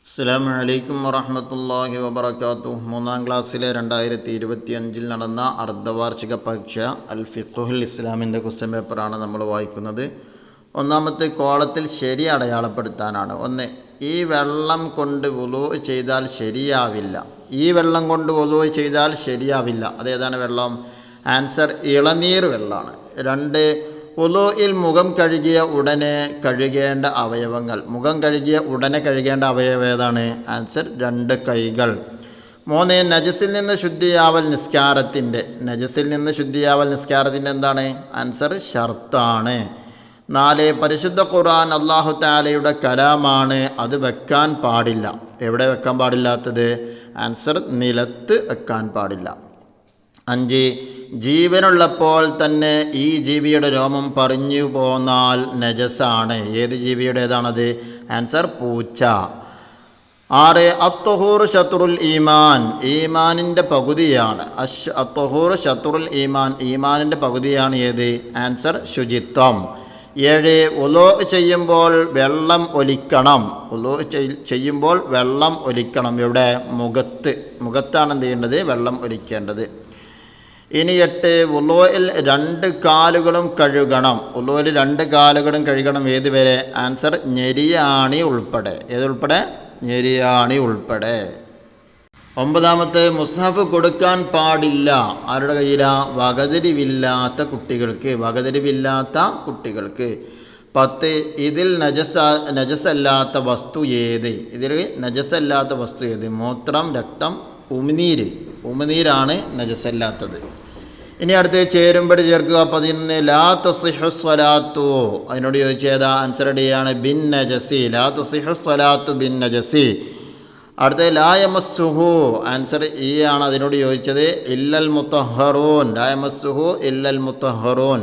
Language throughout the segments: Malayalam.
അസ്സലാമു അലൈക്കും വറഹ്മത്തുള്ളാഹി വബറകാതുഹു. മൂന്നാം ക്ലാസ്സിലെ 2025 നടന്ന അർദ്ധവാർഷിക പരീക്ഷ അൽ ഫിഖ്ഹുൽ ഇസ്ലാമിൻ്റെ ക്വസ്റ്റ്യൻ പേപ്പറാണ് നമ്മൾ വായിക്കുന്നത്. ഒന്നാമത്തെ കോളത്തിൽ ശരി അടയാളപ്പെടുത്താനാണ്. ഒന്ന്, ഈ വെള്ളം കൊണ്ട് വുളൂ ചെയ്താൽ ശരിയാവില്ല. ഈ വെള്ളം കൊണ്ട് വുളൂ ചെയ്താൽ ശരിയാവില്ല. അതേതാണ് വെള്ളം? ആൻസർ ഇളനീർ വെള്ളമാണ്. രണ്ട്, വുളൂഇൽ മുഖം കഴുകിയ ഉടനെ കഴുകേണ്ട അവയവങ്ങൾ. മുഖം കഴുകിയ ഉടനെ കഴുകേണ്ട അവയവം ഏതാണ്? ആൻസർ രണ്ട് കൈകൾ. മൂന്ന്, നജസിൽ നിന്ന് ശുദ്ധിയാവൽ നിസ്കാരത്തിൻ്റെ. നജസിൽ നിന്ന് ശുദ്ധിയാവൽ നിസ്കാരത്തിൻ്റെ എന്താണ്? ആൻസർ ഷർത്താണ്. നാല്, പരിശുദ്ധ ഖുർആൻ അല്ലാഹു തആലയുടെ കലാമാണ്, അത് വെക്കാൻ പാടില്ല. എവിടെ വെക്കാൻ പാടില്ലാത്തത്? ആൻസർ നിലത്ത് വെക്കാൻ പാടില്ല. അഞ്ച്, ജീവനുള്ളപ്പോൾ തന്നെ ഈ ജീവിയുടെ രോമം പറഞ്ഞു പോന്നാൽ നജസാണ്. ഏത് ജീവിയുടേതാണത്? ആൻസർ പൂച്ച. ആറ്, അത്തൊഹൂർ ഷത്റുൽ ഈമാൻ. ഈമാനിൻ്റെ പകുതിയാണ്. അത്തൊഹൂർ ഷത്റുൽ ഈമാൻ. ഈമാനിൻ്റെ പകുതിയാണ് ഏത്? ആൻസർ ശുചിത്വം. ഏഴ്, വുളൂ ചെയ്യുമ്പോൾ വെള്ളം ഒലിക്കണം. വുളൂ ചെയ്യുമ്പോൾ വെള്ളം ഒലിക്കണം. ഇവിടെ മുഖത്താണ് എന്ത് ചെയ്യേണ്ടത്? വെള്ളം ഒലിക്കേണ്ടത്. ഇനി എട്ട്, വുളൂഇൽ രണ്ട് കാലുകളും കഴുകണം. വുളൂഇൽ രണ്ട് കാലുകളും കഴുകണം. ഏതുവരെ? ആൻസർ ഞെരിയാണി ഉൾപ്പെടെ. ഏതുൾപ്പെടെ? ഞെരിയാണി ഉൾപ്പെടെ. ഒമ്പതാമത്തെ, മുസ്ഹഫ് കൊടുക്കാൻ പാടില്ല. ആരുടെ കയ്യിലാ? വകതിരിവില്ലാത്ത കുട്ടികൾക്ക്. വകതിരിവില്ലാത്ത കുട്ടികൾക്ക്. പത്ത്, ഇതിൽ നജസല്ലാത്ത വസ്തു ഏത്? ഇതിൽ നജസല്ലാത്ത വസ്തു ഏത്? മൂത്രം, രക്തം, ഉമിനീര്. ഉമിനീരാണ് നജസല്ലാത്തത്. ഇനി അടുത്ത് ചേരുമ്പടി ചേർക്കുക. 11, ലാ തസിഹു സ്വലാത്തു. അതിനോട് ചോദിച്ചേതാ? Answer ഡിയാണ്, bin നജസി. ലാ തസിഹു സ്വലാത്തു ബിൻ നജസി. അടുത്ത ലാ യമസ്സുഹു. ആൻസർ ഇ ആണ്. അതിനോട് ചോദിച്ചത് ഇല്ലൽ മുത്തഹറൂൻ. ലാ യമസ്സുഹു ഇല്ലൽ മുത്തഹറൂൻ.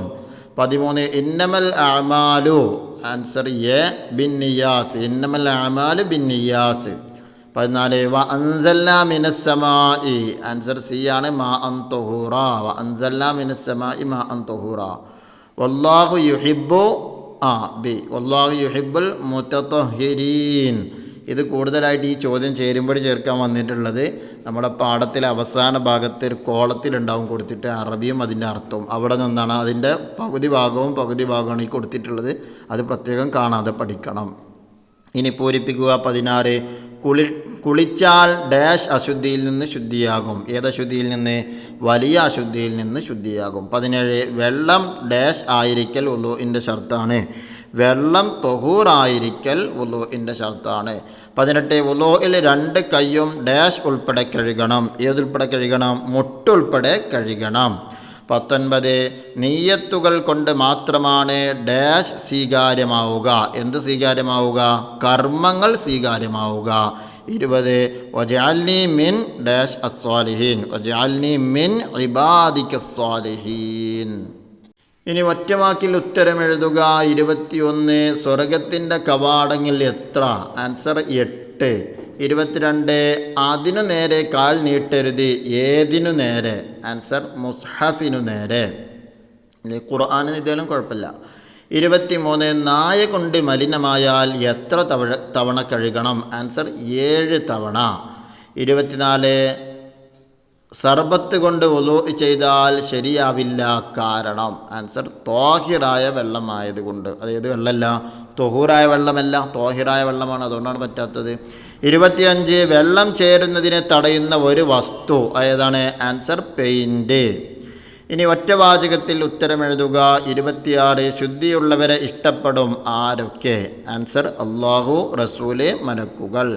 13, ഇന്നമൽ അഅമാലു. ആൻസർ എ ബിൻ നിയ്യാത്ത്. ഇന്നമൽ അഅമാലു ബിൻ നിയ്യാത്ത്. 14, വ അൻസൽനാ മിനസ്സമായി. ആൻസർ സി ആണ്, മാ അൻ തുഹൂറ. വ അൻസൽനാ മിനസ്സമായി മാ അൻ തുഹൂറ. വല്ലാഹു യുഹിബ്ബു വല്ലാഹു യുഹിബ്ബുൽ മുതത്വഹിരീൻ. ഇത് കൂടുതലായിട്ട് ഈ ചോദ്യം ചേരുമ്പോൾ ചേർക്കാൻ വന്നിട്ടുള്ളത് നമ്മുടെ പാഠത്തിലെ അവസാന ഭാഗത്ത് ഒരു കോളത്തിലുണ്ടാവും കൊടുത്തിട്ട് അറബിയും അതിൻ്റെ അർത്ഥവും. അവിടെ നിന്നാണ് അതിൻ്റെ പകുതി ഭാഗമാണ് ഈ കൊടുത്തിട്ടുള്ളത്. അത് പ്രത്യേകം കാണാതെ പഠിക്കണം. ഇനി പൂരിപ്പിക്കുക. 16, കുളിച്ചാൽ ഡാഷ് അശുദ്ധിയിൽ നിന്ന് ശുദ്ധിയാകും. ഏതശുദ്ധിയിൽ നിന്ന്? വലിയ അശുദ്ധിയിൽ നിന്ന് ശുദ്ധിയാകും. 17, വെള്ളം ഡാഷ് ആയിരിക്കൽ വുളൂഇൻ്റെ ഷർത്താണ്. വെള്ളം തൊഹൂറായിരിക്കൽ വുളൂഇൻ്റെ ഷർത്താണ്. 18, വുളൂഇൽ രണ്ട് കൈയും ഡാഷ് ഉൾപ്പെടെ കഴുകണം. ഏതുൾപ്പെടെ കഴുകണം? മുട്ടുൾപ്പെടെ കഴുകണം. 19, നീയത്തുകൾ കൊണ്ട് മാത്രമാണ് ഡാഷ് സ്വീകാര്യമാവുക. എന്ത് സ്വീകാര്യമാവുക? കർമ്മങ്ങൾ സ്വീകാര്യമാവുക. 20, വജഅൽനി മിൻ ഡാഷ് അസ്സാലിഹീൻ. വജഅൽനി മിൻ ഇബാദിക സ്വാലിഹീൻ. ഇനി ഒറ്റവാക്കിൽ ഉത്തരം എഴുതുക. 21, സ്വർഗത്തിൻ്റെ കവാടങ്ങൾ എത്ര? ആൻസർ 8. 22, അതിനു നേരെ കാൽ നീട്ടരുത്. ഏതിനു നേരെ? ആൻസർ മുസ്ഹഫിനു നേരെ. ഖുർആന് ഇതായാലും കുഴപ്പമില്ല. 23, നായ കൊണ്ട് മലിനമായാൽ എത്ര തവണ കഴുകണം? ആൻസർ 7 തവണ. 24, സർബത്ത് കൊണ്ട് വുളൂ ചെയ്താൽ ശരിയാവില്ല. കാരണം? ആൻസർ ത്വാഹിറായ വെള്ളമായതുകൊണ്ട്. അതേത് വെള്ളമല്ല? തൊഹൂറായ വെള്ളമല്ല, ത്വാഹിറായ വെള്ളമാണ്, അതുകൊണ്ടാണ് പറ്റാത്തത്. 25, വെള്ളം ചേരുന്നതിനെ തടയുന്ന ഒരു വസ്തു. ഏതാണ്? Answer paint. ഇനി ഒറ്റവാചകത്തിൽ ഉത്തരം എഴുതുക. 26, ശുദ്ധിയുള്ളവരെ ഇഷ്ടപ്പെടും. ആരൊക്കെ? ആൻസർ അല്ലാഹു, റസൂല്, മലക്കുകൾ.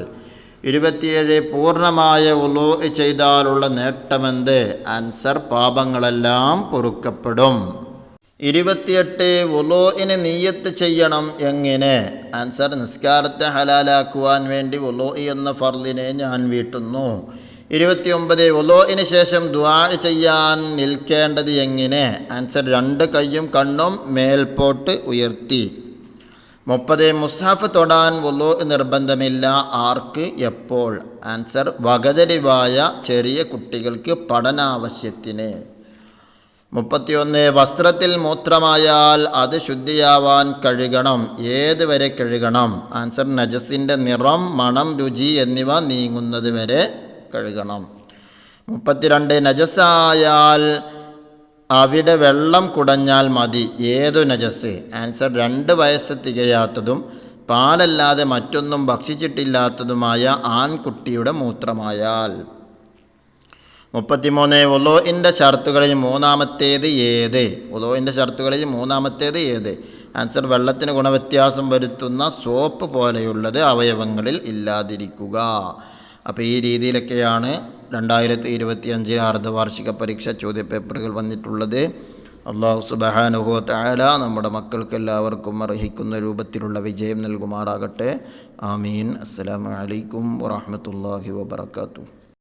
27, പൂർണ്ണമായ വുളൂ ചെയ്താലുള്ള നേട്ടമെന്ത്? ആൻസർ പാപങ്ങളെല്ലാം പൊറുക്കപ്പെടും. 28, വുളൂഇന് നിയ്യത്ത് ചെയ്യണം. എങ്ങനെ? ആൻസർ നിസ്കാരത്തെ ഹലാലാക്കുവാൻ വേണ്ടി വുളൂ എന്ന ഫർളിനെ ഞാൻ വീട്ടുന്നു. 29, വുളൂഇന് ശേഷം ദുആ ചെയ്യാൻ നിൽക്കേണ്ടത് എങ്ങനെ? ആൻസർ രണ്ട് കൈയും കണ്ണും മേൽപോട്ട് ഉയർത്തി. 30, മുസ്ഹഫ് തൊടാൻ വുളൂ നിർബന്ധമില്ല. ആർക്ക്? എപ്പോൾ? ആൻസർ വകതിരിവായ ചെറിയ കുട്ടികൾക്ക് പഠനാവശ്യത്തിന്. 31 വസ്ത്രത്തിൽ മൂത്രമായാൽ അത് ശുദ്ധിയാവാൻ കഴുകണം. ഏത് വരെ കഴുകണം? ആൻസർ നജസിൻ്റെ നിറം, മണം, രുചി എന്നിവ നീങ്ങുന്നത് വരെ കഴുകണം. 32 നജസായാൽ അവിടെ വെള്ളം കുടഞ്ഞാൽ മതി. ഏതു നജസ്? ആൻസർ 2 വയസ്സ് തികയാത്തതും പാലല്ലാതെ മറ്റൊന്നും ഭക്ഷിച്ചിട്ടില്ലാത്തതുമായ ആൺകുട്ടിയുടെ മൂത്രമായാൽ. 33 വുളൂഇൻ്റെ ഷർത്തുകളിൽ മൂന്നാമത്തേത് ഏത്? വുളൂഇൻ്റെ ഷർത്തുകളിൽ മൂന്നാമത്തേത് ഏത്? ആൻസർ വെള്ളത്തിന് ഗുണവ്യത്യാസം വരുത്തുന്ന സോപ്പ് പോലെയുള്ളത് അവയവങ്ങളിൽ ഇല്ലാതിരിക്കുക. അപ്പോൾ ഈ രീതിയിലൊക്കെയാണ് 2025 അർദ്ധവാർഷിക പരീക്ഷ ചോദ്യപേപ്പറുകൾ വന്നിട്ടുള്ളത്. അല്ലാഹു സുബ്ഹാനഹു വ തആല നമ്മുടെ മക്കൾക്ക് എല്ലാവർക്കും അർഹിക്കുന്ന രൂപത്തിലുള്ള വിജയം നൽകുമാറാകട്ടെ. ആമീൻ. അസ്സലാമു അലൈക്കും വറഹ്മത്തുള്ളാഹി വബറകാതുഹു.